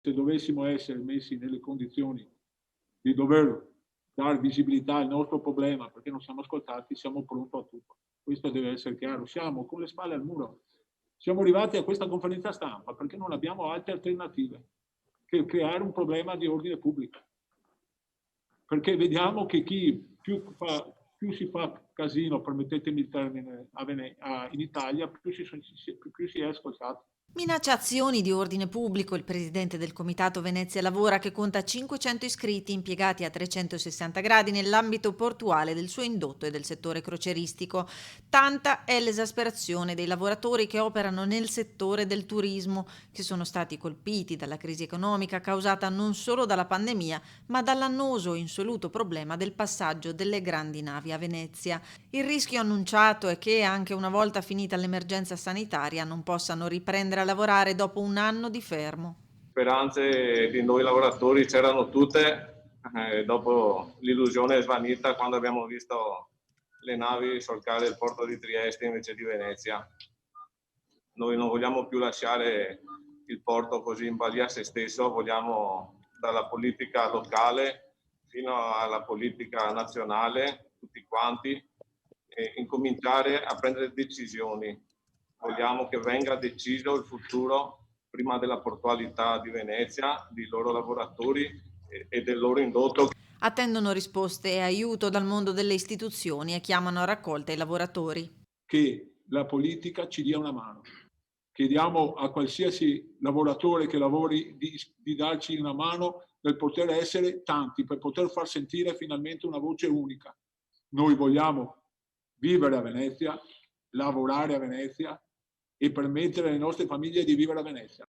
Se dovessimo essere messi nelle condizioni di dover dare visibilità al nostro problema perché non siamo ascoltati, siamo pronti a tutto. Questo deve essere chiaro. Siamo con le spalle al muro. Siamo arrivati a questa conferenza stampa perché non abbiamo altre alternative che creare un problema di ordine pubblico. Perché vediamo che chi più si fa casino, permettetemi il termine, in Italia, più si è ascoltato. Minaccia azioni di ordine pubblico. Il presidente del Comitato Venezia Lavora, che conta 500 iscritti impiegati a 360 gradi nell'ambito portuale del suo indotto e del settore croceristico. Tanta è l'esasperazione dei lavoratori che operano nel settore del turismo, che sono stati colpiti dalla crisi economica causata non solo dalla pandemia, ma dall'annoso e insoluto problema del passaggio delle grandi navi a Venezia. Il rischio annunciato è che, anche una volta finita l'emergenza sanitaria, non possano riprendere a lavorare dopo un anno di fermo. Speranze di noi lavoratori c'erano tutte, dopo l'illusione è svanita quando abbiamo visto le navi solcare il porto di Trieste invece di Venezia. Noi non vogliamo più lasciare il porto così in balia a se stesso, vogliamo dalla politica locale fino alla politica nazionale, tutti quanti, incominciare a prendere decisioni. Vogliamo che venga deciso il futuro prima della portualità di Venezia, dei loro lavoratori e del loro indotto. Attendono risposte e aiuto dal mondo delle istituzioni e chiamano a raccolta i lavoratori. Che la politica ci dia una mano. Chiediamo a qualsiasi lavoratore che lavori di darci una mano nel poter essere tanti, per poter far sentire finalmente una voce unica. Noi vogliamo vivere a Venezia, lavorare a Venezia e permettere alle nostre famiglie di vivere a Venezia.